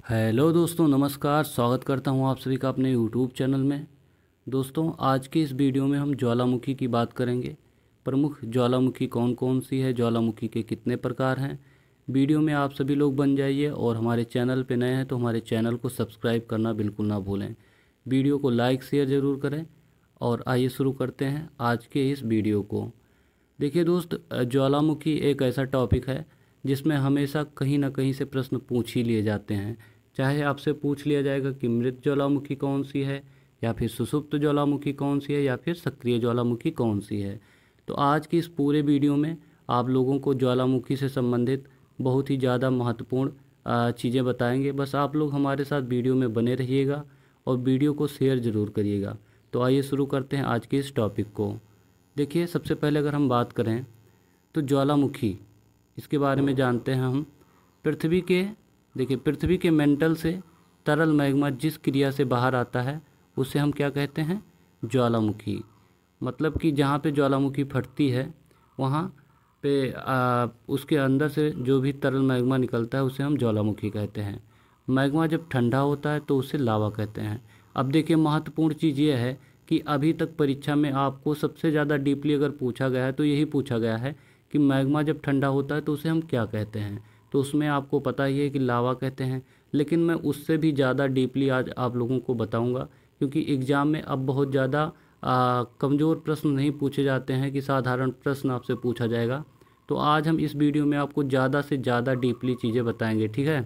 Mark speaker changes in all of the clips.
Speaker 1: Hello दोस्तों, नमस्कार। स्वागत करता हूं आप सभी का अपने यूट्यूब चैनल में। दोस्तों, आज के इस वीडियो में हम ज्वालामुखी की बात करेंगे। प्रमुख ज्वालामुखी कौन कौन सी है, ज्वालामुखी के कितने प्रकार हैं। वीडियो में आप सभी लोग बन जाइए और हमारे चैनल पे नए हैं तो हमारे चैनल को सब्सक्राइब करना बिल्कुल ना भूलें। वीडियो को लाइक शेयर ज़रूर करें। और आइए शुरू करते हैं आज के इस वीडियो को। देखिए दोस्त, ज्वालामुखी एक ऐसा टॉपिक है जिसमें हमेशा कहीं ना कहीं से प्रश्न पूछ ही लिए जाते हैं। चाहे आपसे पूछ लिया जाएगा कि मृत ज्वालामुखी कौन सी है, या फिर सुषुप्त ज्वालामुखी कौन सी है, या फिर सक्रिय ज्वालामुखी कौन सी है। तो आज की इस पूरे वीडियो में आप लोगों को ज्वालामुखी से संबंधित बहुत ही ज़्यादा महत्वपूर्ण चीज़ें बताएंगे। बस आप लोग हमारे साथ वीडियो में बने रहिएगा और वीडियो को शेयर ज़रूर करिएगा। तो आइए शुरू करते हैं आज के इस टॉपिक को। देखिए, सबसे पहले अगर हम बात करें तो ज्वालामुखी, इसके बारे में जानते हैं हम। पृथ्वी के मेंटल से तरल मैग्मा जिस क्रिया से बाहर आता है उसे हम क्या कहते हैं? ज्वालामुखी। मतलब कि जहाँ पे ज्वालामुखी फटती है वहाँ पे उसके अंदर से जो भी तरल मैग्मा निकलता है उसे हम ज्वालामुखी कहते हैं। मैग्मा जब ठंडा होता है तो उसे लावा कहते हैं। अब देखिए, महत्वपूर्ण चीज़ ये है कि अभी तक परीक्षा में आपको सबसे ज़्यादा डीपली अगर पूछा गया है तो यही पूछा गया है कि मैग्मा जब ठंडा होता है तो उसे हम क्या कहते हैं। तो उसमें आपको पता ही है कि लावा कहते हैं। लेकिन मैं उससे भी ज़्यादा डीपली आज आप लोगों को बताऊंगा, क्योंकि एग्ज़ाम में अब बहुत ज़्यादा कमज़ोर प्रश्न नहीं पूछे जाते हैं कि साधारण प्रश्न आपसे पूछा जाएगा। तो आज हम इस वीडियो में आपको ज़्यादा से ज़्यादा डीपली चीज़ें बताएंगे, ठीक है।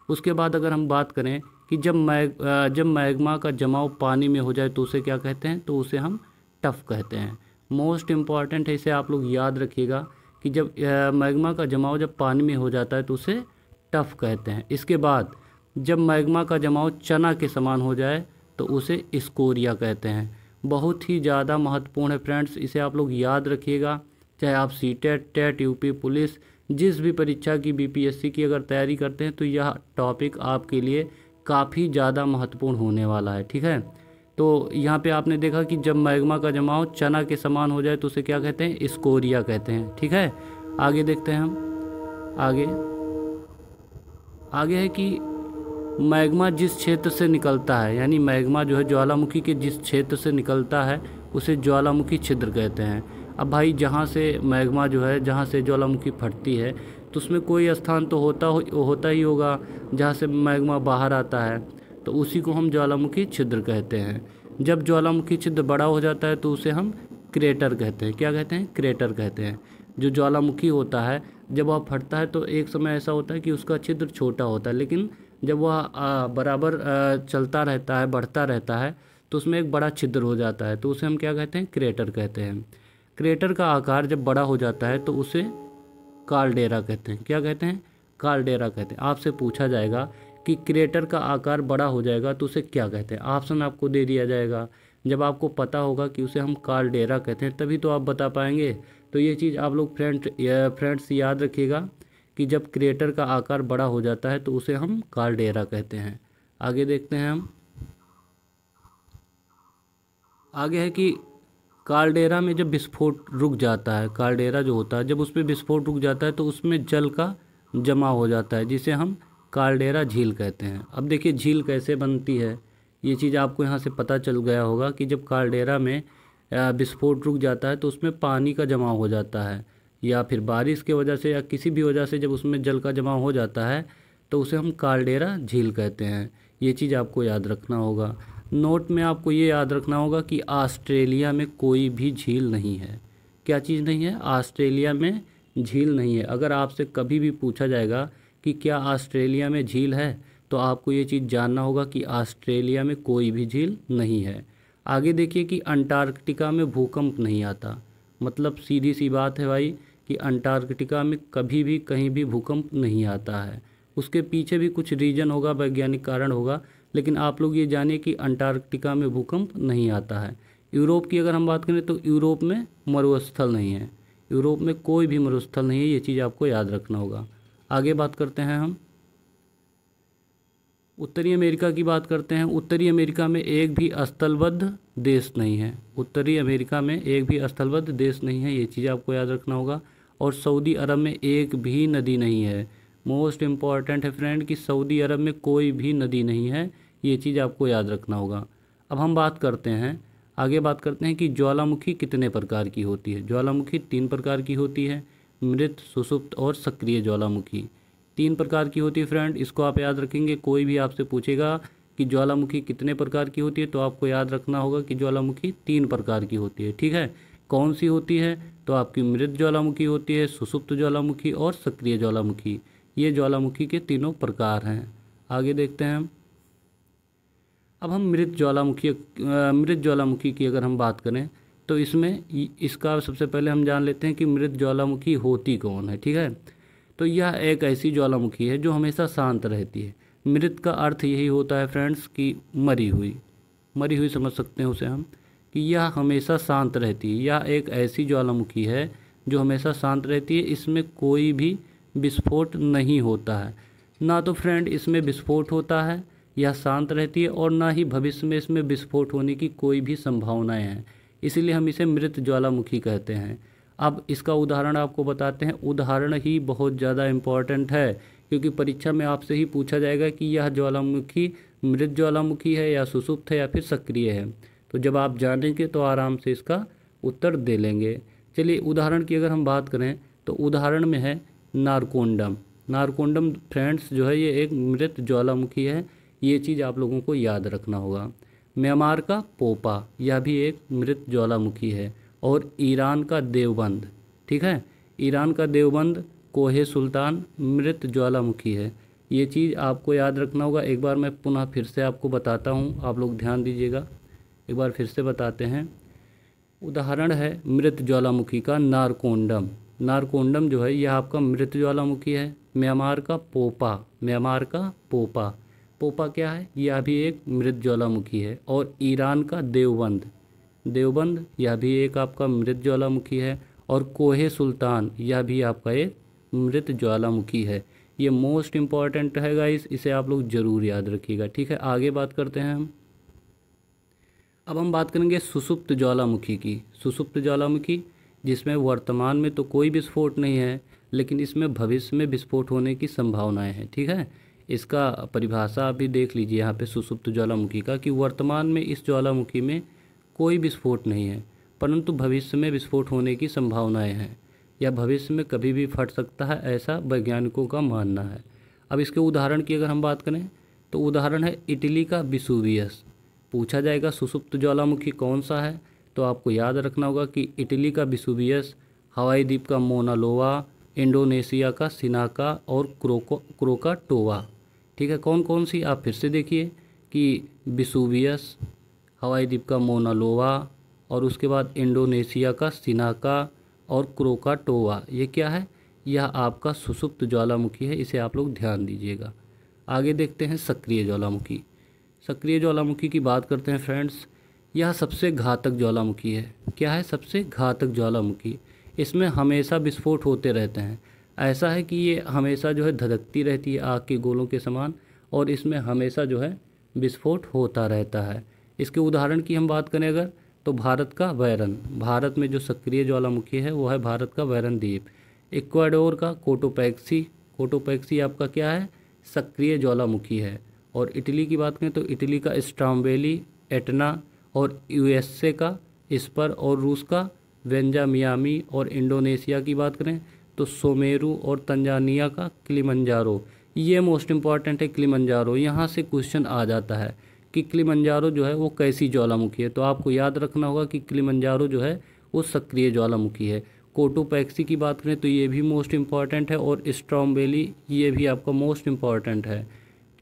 Speaker 1: उसके बाद अगर हम बात करें कि जब मैग्मा का जमाव पानी में हो जाए तो उसे क्या कहते हैं, तो उसे हम टफ कहते हैं। मोस्ट इम्पॉर्टेंट है, इसे आप लोग याद रखिएगा कि जब मैग्मा का जमाव जब पानी में हो जाता है तो उसे टफ कहते हैं। इसके बाद जब मैग्मा का जमाव चना के समान हो जाए तो उसे स्कोरिया कहते हैं। बहुत ही ज़्यादा महत्वपूर्ण है फ्रेंड्स, इसे आप लोग याद रखिएगा। चाहे आप सीटेट, टेट, यूपी पुलिस, जिस भी परीक्षा की, बीपीएससी की अगर तैयारी करते हैं तो यह टॉपिक आपके लिए काफ़ी ज़्यादा महत्वपूर्ण होने वाला है, ठीक है। तो यहाँ पे आपने देखा कि जब मैग्मा का जमाव चना के समान हो जाए तो उसे क्या कहते हैं? स्कोरिया कहते हैं, ठीक है। आगे देखते हैं हम। आगे है कि मैग्मा जिस क्षेत्र से निकलता है, यानी मैग्मा जो है ज्वालामुखी के जिस क्षेत्र से निकलता है उसे ज्वालामुखी छिद्र कहते हैं। अब भाई, जहाँ से मैग्मा जो है, जहाँ से ज्वालामुखी फटती है तो उसमें कोई स्थान तो होता ही होगा जहाँ से मैग्मा बाहर आता है, तो उसी को हम ज्वालामुखी छिद्र कहते हैं। जब ज्वालामुखी छिद्र बड़ा हो जाता है तो उसे हम क्रेटर कहते हैं। क्या कहते हैं? क्रेटर कहते हैं। जो ज्वालामुखी होता है जब वह फटता है तो एक समय ऐसा होता है कि उसका छिद्र छोटा होता है, लेकिन जब वह बराबर चलता रहता है, बढ़ता रहता है, तो उसमें एक बड़ा छिद्र हो जाता है, तो उसे हम क्या कहते हैं? क्रेटर कहते हैं। क्रेटर का आकार जब बड़ा हो जाता है तो उसे काल्डेरा कहते हैं। क्या कहते हैं? काल्डेरा कहते हैं। आपसे पूछा जाएगा कि क्रेटर का आकार बड़ा हो जाएगा तो उसे क्या कहते हैं, ऑप्शन आपको दे दिया जाएगा। जब आपको पता होगा कि उसे हम काल्डेरा कहते हैं तभी तो आप बता पाएंगे। तो ये चीज़ आप लोग फ्रेंड्स याद रखिएगा कि जब क्रेटर का आकार बड़ा हो जाता है तो उसे हम काल्डेरा कहते हैं। आगे देखते हैं हम। आगे है कि काल्डेरा में जब विस्फोट रुक जाता है, काल्डेरा जो होता है जब उसमें विस्फोट रुक जाता है तो उसमें जल का जमा हो जाता है, जिसे हम काल्डेरा झील कहते हैं। अब देखिए, झील कैसे बनती है ये चीज़ आपको यहाँ से पता चल गया होगा कि जब काल्डेरा में विस्फोट रुक जाता है तो उसमें पानी का जमाव हो जाता है, या फिर बारिश की वजह से या किसी भी वजह से जब उसमें जल का जमाव हो जाता है तो उसे हम काल्डेरा झील कहते हैं। ये चीज़ आपको याद रखना होगा। नोट में आपको ये याद रखना होगा कि ऑस्ट्रेलिया में कोई भी झील नहीं है। क्या चीज़ नहीं है? ऑस्ट्रेलिया में झील नहीं है। अगर आपसे कभी भी पूछा जाएगा कि क्या ऑस्ट्रेलिया में झील है, तो आपको ये चीज़ जानना होगा कि ऑस्ट्रेलिया में कोई भी झील नहीं है। आगे देखिए कि अंटार्कटिका में भूकंप नहीं आता। मतलब सीधी सी बात है भाई कि अंटार्कटिका में कभी भी कहीं भी भूकंप नहीं आता है। उसके पीछे भी कुछ रीज़न होगा, वैज्ञानिक कारण होगा, लेकिन आप लोग ये जानिए कि अंटार्कटिका में भूकंप नहीं आता है। यूरोप की अगर हम बात करें तो यूरोप में मरुस्थल नहीं है। यूरोप में कोई भी मरुस्थल नहीं है, ये चीज़ आपको याद रखना होगा। आगे बात करते हैं हम। उत्तरी अमेरिका की बात करते हैं। उत्तरी अमेरिका में एक भी स्थलबद्ध देश नहीं है। उत्तरी अमेरिका में एक भी स्थलबद्ध देश नहीं है, ये चीज़ आपको याद रखना होगा। और सऊदी अरब में एक भी नदी नहीं है। मोस्ट इम्पॉर्टेंट है फ्रेंड कि सऊदी अरब में कोई भी नदी नहीं है, ये चीज़ आपको याद रखना होगा। अब हम बात करते हैं, आगे बात करते हैं कि ज्वालामुखी कितने प्रकार की होती है। ज्वालामुखी 3 प्रकार की होती है, मृत, सुषुप्त और सक्रिय ज्वालामुखी 3 प्रकार की होती है फ्रेंड। इसको आप याद रखेंगे। कोई भी आपसे पूछेगा कि ज्वालामुखी कितने प्रकार की होती है तो आपको याद रखना होगा कि ज्वालामुखी 3 प्रकार की होती है। ठीक है, कौन सी होती है? तो आपकी मृत ज्वालामुखी होती है, सुषुप्त ज्वालामुखी और सक्रिय ज्वालामुखी। ये ज्वालामुखी के तीनों प्रकार हैं। आगे देखते हैं हम। अब हम मृत ज्वालामुखी की अगर हम बात करें तो इसमें इसका सबसे पहले हम जान लेते हैं कि मृत ज्वालामुखी होती कौन है। ठीक है, तो यह एक ऐसी ज्वालामुखी है जो हमेशा शांत रहती है। मृत का अर्थ यही होता है फ्रेंड्स कि मरी हुई समझ सकते हैं उसे हम, कि यह हमेशा शांत रहती है। यह एक ऐसी ज्वालामुखी है जो हमेशा शांत रहती है। इसमें कोई भी विस्फोट नहीं होता है, ना तो फ्रेंड इसमें विस्फोट होता है, यह शांत रहती है, और ना ही भविष्य में इसमें विस्फोट होने की कोई भी संभावनाएं हैं। इसीलिए हम इसे मृत ज्वालामुखी कहते हैं। अब इसका उदाहरण आपको बताते हैं। उदाहरण ही बहुत ज़्यादा इम्पॉर्टेंट है, क्योंकि परीक्षा में आपसे ही पूछा जाएगा कि यह ज्वालामुखी मृत ज्वालामुखी है या सुषुप्त है या फिर सक्रिय है। तो जब आप जानेंगे तो आराम से इसका उत्तर दे लेंगे। चलिए, उदाहरण की अगर हम बात करें तो उदाहरण में है नारकोंडम। नारकोंडम फ्रेंड्स जो है ये एक मृत ज्वालामुखी है, ये चीज़ आप लोगों को याद रखना होगा। म्यांमार का पोपा, यह भी एक मृत ज्वालामुखी है। और ईरान का देवबंद, ठीक है, ईरान का देवबंद कोहे सुल्तान मृत ज्वालामुखी है। ये चीज़ आपको याद रखना होगा। एक बार मैं पुनः फिर से आपको बताता हूँ, आप लोग ध्यान दीजिएगा। एक बार फिर से बताते हैं। उदाहरण है मृत ज्वालामुखी का नारकोंडम। नारकोंडम जो है यह आपका मृत ज्वालामुखी है। म्यांमार का पोपा, पोपा क्या है? यह भी एक मृत ज्वालामुखी है। और ईरान का देवबंद यह भी एक आपका मृत ज्वालामुखी है। और कोहे सुल्तान यह भी आपका एक मृत ज्वालामुखी है। ये मोस्ट इम्पॉर्टेंट है गाइस, इसे आप लोग ज़रूर याद रखिएगा। ठीक है, आगे बात करते हैं हम। अब हम बात करेंगे सुषुप्त ज्वालामुखी की। सुषुप्त ज्वालामुखी जिसमें वर्तमान में तो कोई विस्फोट नहीं है, लेकिन इसमें भविष्य में विस्फोट होने की संभावनाएं हैं। ठीक है, इसका परिभाषा अभी देख लीजिए यहाँ पे सुषुप्त ज्वालामुखी का, कि वर्तमान में इस ज्वालामुखी में कोई विस्फोट नहीं है, परंतु भविष्य में विस्फोट होने की संभावनाएं हैं, या भविष्य में कभी भी फट सकता है, ऐसा वैज्ञानिकों का मानना है। अब इसके उदाहरण की अगर हम बात करें तो उदाहरण है इटली का विसुवियस। पूछा जाएगा सुषुप्त ज्वालामुखी कौन सा है, तो आपको याद रखना होगा कि इटली का विसुवियस, हवाई द्वीप का मोना लोआ, इंडोनेशिया का सिनाका और क्रोकाटोवा। ठीक है, कौन कौन सी आप फिर से देखिए कि विसुवियस, हवाई द्वीप का मोना लोआ, और उसके बाद इंडोनेशिया का सिनाका और क्रोकाटोवा। ये क्या है? यह आपका सुषुप्त ज्वालामुखी है, इसे आप लोग ध्यान दीजिएगा। आगे देखते हैं सक्रिय ज्वालामुखी। सक्रिय ज्वालामुखी की बात करते हैं फ्रेंड्स। यह सबसे घातक ज्वालामुखी है। क्या है? सबसे घातक ज्वालामुखी। इसमें हमेशा विस्फोट होते रहते हैं। ऐसा है कि ये हमेशा जो है धधकती रहती है आग के गोलों के समान, और इसमें हमेशा जो है विस्फोट होता रहता है। इसके उदाहरण की हम बात करें अगर, तो भारत का वैरन। भारत में जो सक्रिय ज्वालामुखी है वो है भारत का वैरन द्वीप। इक्वाडोर का कोटोपैक्सी आपका क्या है? सक्रिय ज्वालामुखी है। और इटली की बात करें तो इटली का स्ट्राम्बेली, एटना, और यूएसए का स्पर, और रूस का वेंजामियामी, और इंडोनेशिया की बात करें तो सोमेरू, और तंजानिया का किलिमंजारो। ये मोस्ट इम्पॉर्टेंट है किलिमंजारो। यहाँ से क्वेश्चन आ जाता है कि किलिमंजारो जो है वो कैसी ज्वालामुखी है, तो आपको याद रखना होगा कि किलिमंजारो जो है वो सक्रिय ज्वालामुखी है। कोटोपैक्सी की बात करें तो ये भी मोस्ट इम्पॉर्टेंट है, और स्ट्रॉम्बेली ये भी आपका मोस्ट इम्पॉर्टेंट है।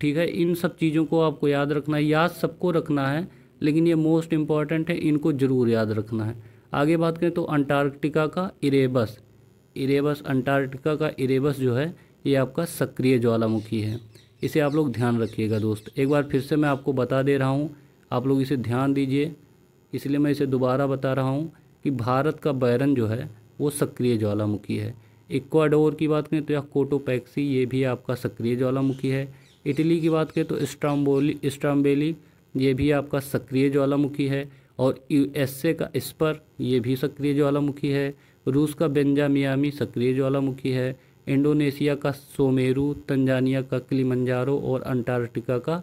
Speaker 1: ठीक है, इन सब चीज़ों को आपको याद रखना है। याद सबको रखना है, लेकिन ये मोस्ट इम्पॉर्टेंट है, इनको ज़रूर याद रखना है। आगे बात करें तो अंटार्कटिका का इरेबस, अंटार्कटिका का इरेबस जो है ये आपका सक्रिय ज्वालामुखी है। इसे आप लोग ध्यान रखिएगा दोस्त। एक बार फिर से मैं आपको बता दे रहा हूँ, आप लोग इसे ध्यान दीजिए, इसलिए मैं इसे दोबारा बता रहा हूँ कि भारत का बैरन जो है वो सक्रिय ज्वालामुखी है। इक्वाडोर की बात करें तो यह कोटोपैक्सी, ये भी आपका सक्रिय ज्वालामुखी है। इटली की बात करें तो स्ट्राम्बेली ये भी आपका सक्रिय ज्वालामुखी है। और यूएसए का स्पर ये भी सक्रिय ज्वालामुखी है। रूस का बेंजामियामी सक्रिय ज्वालामुखी है। इंडोनेशिया का सोमेरु, तंजानिया का किलिमंजारो और अंटार्कटिका का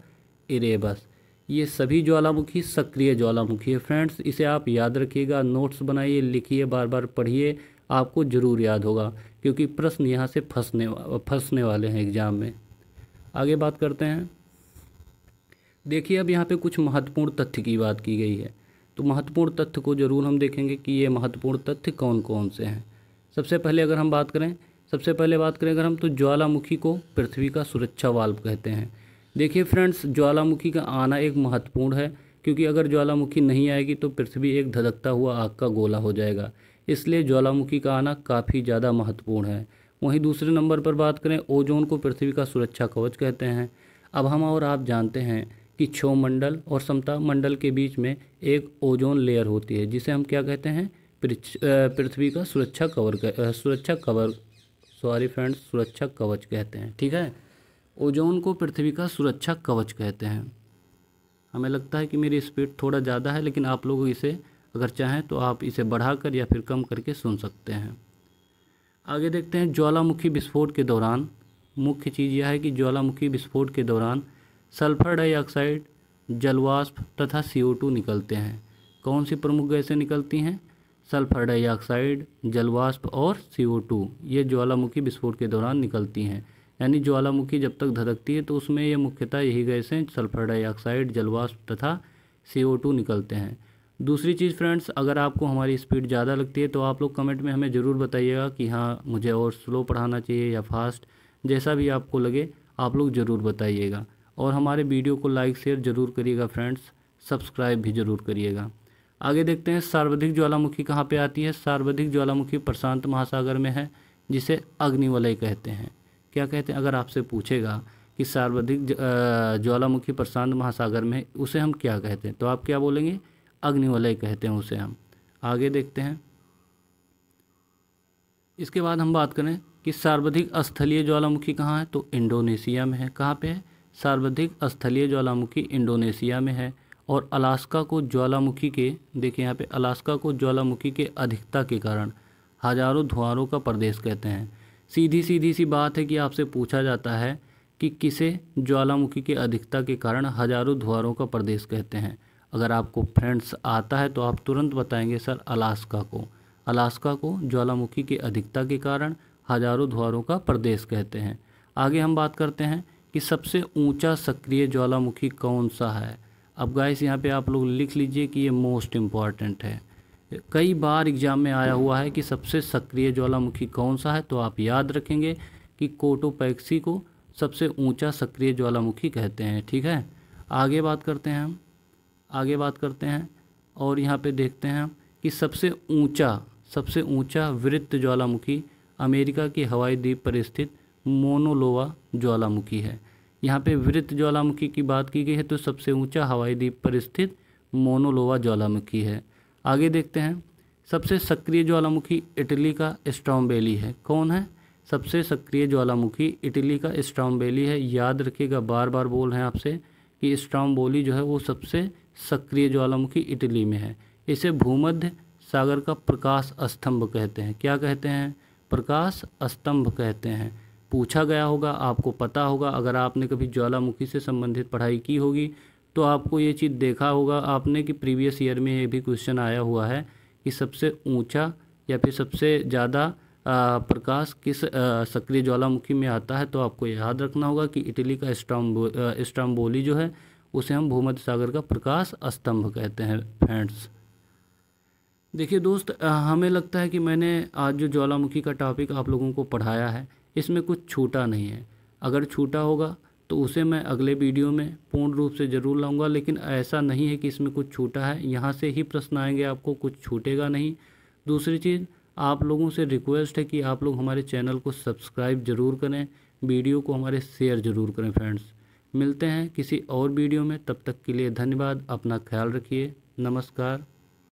Speaker 1: इरेबस। ये सभी ज्वालामुखी सक्रिय ज्वालामुखी है फ्रेंड्स। इसे आप याद रखिएगा, नोट्स बनाइए, लिखिए, बार बार पढ़िए, आपको ज़रूर याद होगा, क्योंकि प्रश्न यहाँ से फंसने वाले हैं एग्ज़ाम में। आगे बात करते हैं। देखिए अब यहाँ पे कुछ महत्वपूर्ण तथ्य की बात की गई है, तो महत्वपूर्ण तथ्य को ज़रूर हम देखेंगे कि ये महत्वपूर्ण तथ्य कौन कौन से हैं। सबसे पहले बात करें अगर हम, तो ज्वालामुखी को पृथ्वी का सुरक्षा वाल्व कहते हैं। देखिए फ्रेंड्स, ज्वालामुखी का आना एक महत्वपूर्ण है, क्योंकि अगर ज्वालामुखी नहीं आएगी तो पृथ्वी एक धधकता हुआ आग का गोला हो जाएगा, इसलिए ज्वालामुखी का आना काफ़ी ज़्यादा महत्वपूर्ण है। वहीं दूसरे नंबर पर बात करें, ओजोन को पृथ्वी का सुरक्षा कवच कहते हैं। अब हम और आप जानते हैं कि क्षोभमंडल और समताप मंडल के बीच में एक ओजोन लेयर होती है, जिसे हम क्या कहते हैं, पृथ्वी का सुरक्षा कवच कहते हैं। ठीक है, ओजोन को पृथ्वी का सुरक्षा कवच कहते हैं। हमें लगता है कि मेरी स्पीड थोड़ा ज़्यादा है, लेकिन आप लोग इसे अगर चाहें तो आप इसे बढ़ाकर या फिर कम करके सुन सकते हैं। आगे देखते हैं, ज्वालामुखी विस्फोट के दौरान मुख्य चीज़ यह है कि ज्वालामुखी विस्फोट के दौरान सल्फर डाइऑक्साइड, जलवाष्प तथा CO2 निकलते हैं। कौन सी प्रमुख गैसें निकलती हैं? सल्फर डाइऑक्साइड, जलवाष्प और CO2, ये ज्वालामुखी विस्फोट के दौरान निकलती हैं। यानी ज्वालामुखी जब तक धधकती है तो उसमें ये मुख्यतः यही गैसें सल्फर डाइऑक्साइड, जलवाष्प तथा CO2 निकलते हैं। दूसरी चीज़ फ्रेंड्स, अगर आपको हमारी स्पीड ज़्यादा लगती है तो आप लोग कमेंट में हमें ज़रूर बताइएगा कि हाँ मुझे और स्लो पढ़ाना चाहिए या फास्ट, जैसा भी आपको लगे आप लोग ज़रूर बताइएगा। और हमारे वीडियो को लाइक शेयर ज़रूर करिएगा फ्रेंड्स, सब्सक्राइब भी ज़रूर करिएगा। आगे देखते हैं, सर्वाधिक ज्वालामुखी कहाँ पे आती है? सर्वाधिक ज्वालामुखी प्रशांत महासागर में है, जिसे अग्निवलय कहते हैं। क्या कहते हैं? अगर आपसे पूछेगा कि सर्वाधिक ज्वालामुखी प्रशांत महासागर में, उसे हम क्या कहते हैं, तो आप क्या बोलेंगे? अग्निवलय कहते हैं उसे हम। आगे देखते हैं, इसके बाद हम बात करें कि सर्वाधिक स्थलीय ज्वालामुखी कहाँ है, तो इंडोनेशिया में है। कहाँ पे है? सर्वाधिक स्थलीय ज्वालामुखी इंडोनेशिया में है। और अलास्का को ज्वालामुखी के, देखिए यहाँ पे, अलास्का को ज्वालामुखी के अधिकता के कारण हजारों धुआरों का प्रदेश कहते हैं। सीधी सी बात है कि आपसे पूछा जाता है कि किसे ज्वालामुखी के अधिकता के कारण हजारों धुआरों का प्रदेश कहते हैं। अगर आपको फ्रेंड्स आता है तो आप तुरंत बताएंगे सर अलास्का को। अलास्का को ज्वालामुखी के अधिकता के कारण हजारों धुआरों का प्रदेश कहते हैं। आगे हम बात करते हैं कि सबसे ऊंचा सक्रिय ज्वालामुखी कौन सा है। अब गाइस यहाँ पे आप लोग लिख लीजिए कि ये मोस्ट इम्पॉर्टेंट है, कई बार एग्जाम में आया हुआ है कि सबसे सक्रिय ज्वालामुखी कौन सा है, तो आप याद रखेंगे कि कोटोपैक्सी को सबसे ऊंचा सक्रिय ज्वालामुखी कहते हैं। ठीक है, आगे बात करते हैं और यहाँ पे देखते हैं कि सबसे ऊंचा वृत्त ज्वालामुखी अमेरिका के हवाई द्वीप पर स्थित मोनोलोवा ज्वालामुखी है। यहाँ पे वृत्त ज्वालामुखी की बात की गई है, तो सबसे ऊंचा हवाई द्वीप पर स्थित मोनोलोवा ज्वालामुखी है। आगे देखते हैं, सबसे सक्रिय ज्वालामुखी इटली का स्ट्रोम्बेली है। कौन है? सबसे सक्रिय ज्वालामुखी इटली का स्ट्रोम्बेली है। याद रखिएगा, बार बार बोल रहे हैं आपसे कि स्ट्रोम्बोली जो है वो सबसे सक्रिय ज्वालामुखी इटली में है। इसे भूमध्य सागर का प्रकाश स्तंभ कहते हैं। क्या कहते हैं? प्रकाश स्तंभ कहते हैं। पूछा गया होगा, आपको पता होगा, अगर आपने कभी ज्वालामुखी से संबंधित पढ़ाई की होगी तो आपको ये चीज़ देखा होगा आपने कि प्रीवियस ईयर में ये भी क्वेश्चन आया हुआ है कि सबसे ऊंचा या फिर सबसे ज़्यादा प्रकाश किस सक्रिय ज्वालामुखी में आता है। तो आपको याद रखना होगा कि इटली का स्ट्रोम्बोली जो है उसे हम भूमध्य सागर का प्रकाश स्तंभ कहते हैं फ्रेंड्स। देखिए दोस्त, हमें लगता है कि मैंने आज जो ज्वालामुखी का टॉपिक आप लोगों को पढ़ाया है इसमें कुछ छूटा नहीं है। अगर छूटा होगा तो उसे मैं अगले वीडियो में पूर्ण रूप से ज़रूर लाऊंगा, लेकिन ऐसा नहीं है कि इसमें कुछ छूटा है। यहाँ से ही प्रश्न आएंगे, आपको कुछ छूटेगा नहीं। दूसरी चीज़, आप लोगों से रिक्वेस्ट है कि आप लोग हमारे चैनल को सब्सक्राइब ज़रूर करें, वीडियो को हमारे शेयर ज़रूर करें फ्रेंड्स। मिलते हैं किसी और वीडियो में, तब तक के लिए धन्यवाद। अपना ख्याल रखिए। नमस्कार।